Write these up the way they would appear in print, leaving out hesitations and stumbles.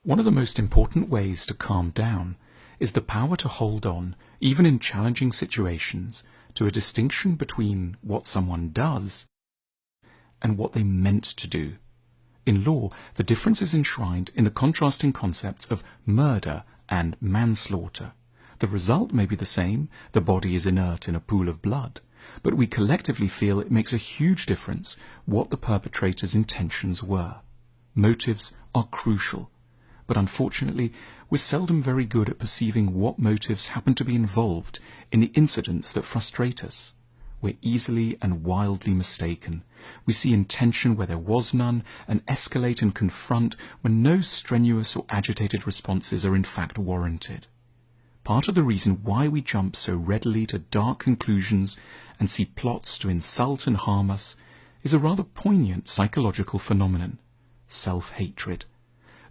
One of the most important ways to calm down is the power to hold on, even in challenging situations, to a distinction between what someone does and what they meant to do. In law, the difference is enshrined in the contrasting concepts of murder and manslaughter. The result may be the same, the body is inert in a pool of blood, but we collectively feel it makes a huge difference what the perpetrator's intentions were. Motives are crucial, but unfortunately we're seldom very good at perceiving what motives happen to be involved in the incidents that frustrate us. We're easily and wildly mistaken. We see intention where there was none, and escalate and confront when no strenuous or agitated responses are in fact warranted. Part of the reason why we jump so readily to dark conclusions and see plots to insult and harm us is a rather poignant psychological phenomenon: self-hatred.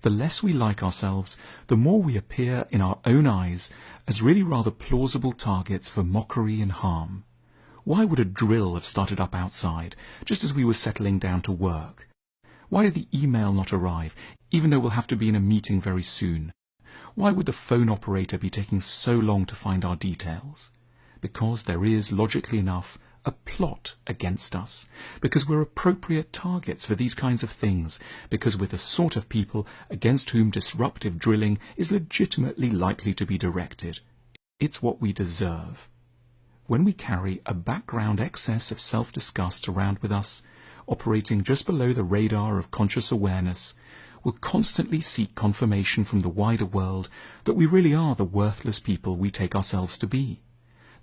The less we like ourselves, the more we appear in our own eyes as really rather plausible targets for mockery and harm. Why would a drill have started up outside, just as we were settling down to work? Why did the email not arrive, even though we'll have to be in a meeting very soon? Why would the phone operator be taking so long to find our details? Because there is, logically enough, a plot against us, because we're appropriate targets for these kinds of things, because we're the sort of people against whom disruptive drilling is legitimately likely to be directed. It's what we deserve. When we carry a background excess of self-disgust around with us, operating just below the radar of conscious awareness, we'll constantly seek confirmation from the wider world that we really are the worthless people we take ourselves to be.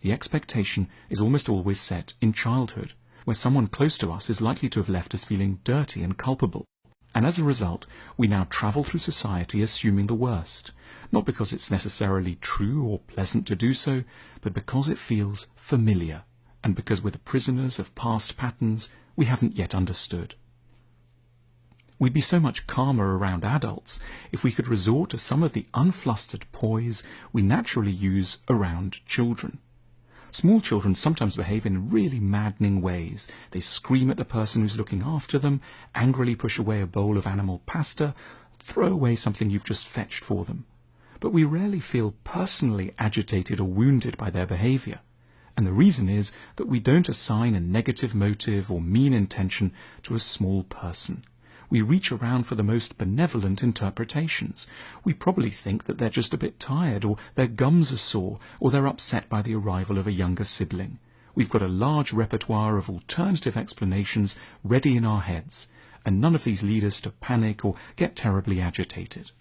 The expectation is almost always set in childhood, where someone close to us is likely to have left us feeling dirty and culpable. And as a result, we now travel through society assuming the worst, not because it's necessarily true or pleasant to do so, but because it feels familiar, and because we're the prisoners of past patterns we haven't yet understood. We'd be so much calmer around adults if we could resort to some of the unflustered poise we naturally use around children. Small children sometimes behave in really maddening ways. They scream at the person who's looking after them, angrily push away a bowl of animal pasta, throw away something you've just fetched for them. But we rarely feel personally agitated or wounded by their behavior. And the reason is that we don't assign a negative motive or mean intention to a small person. We reach around for the most benevolent interpretations. We probably think that they're just a bit tired, or their gums are sore, or they're upset by the arrival of a younger sibling. We've got a large repertoire of alternative explanations ready in our heads, and none of these lead us to panic or get terribly agitated.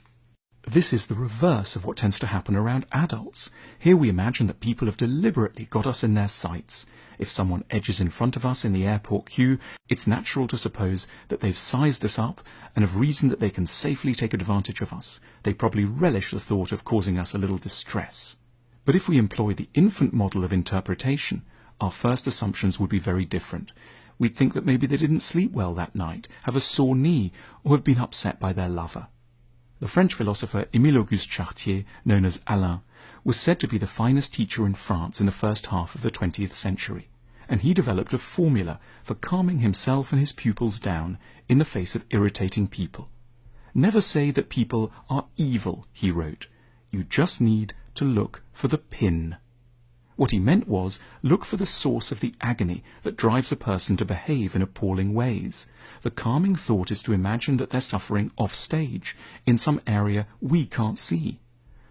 This is the reverse of what tends to happen around adults. Here we imagine that people have deliberately got us in their sights. If someone edges in front of us in the airport queue, it's natural to suppose that they've sized us up and have reasoned that they can safely take advantage of us. They probably relish the thought of causing us a little distress. But if we employ the infant model of interpretation, our first assumptions would be very different. We'd think that maybe they didn't sleep well that night, have a sore knee, or have been upset by their lover. The French philosopher Émile-Auguste Chartier, known as Alain, was said to be the finest teacher in France in the first half of the 20th century, and he developed a formula for calming himself and his pupils down in the face of irritating people. "Never say that people are evil," he wrote. "You just need to look for the pin." What he meant was, look for the source of the agony that drives a person to behave in appalling ways. The calming thought is to imagine that they're suffering off stage, in some area we can't see.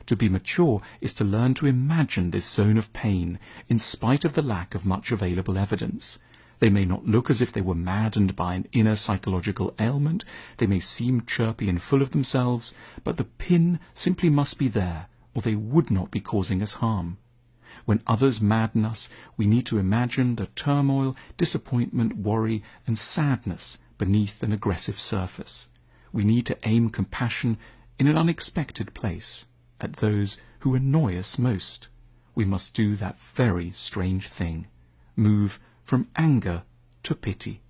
To be mature is to learn to imagine this zone of pain, in spite of the lack of much available evidence. They may not look as if they were maddened by an inner psychological ailment, they may seem chirpy and full of themselves, but the pin simply must be there, or they would not be causing us harm. When others madden us, we need to imagine the turmoil, disappointment, worry, and sadness beneath an aggressive surface. We need to aim compassion in an unexpected place, at those who annoy us most. We must do that very strange thing, move from anger to pity.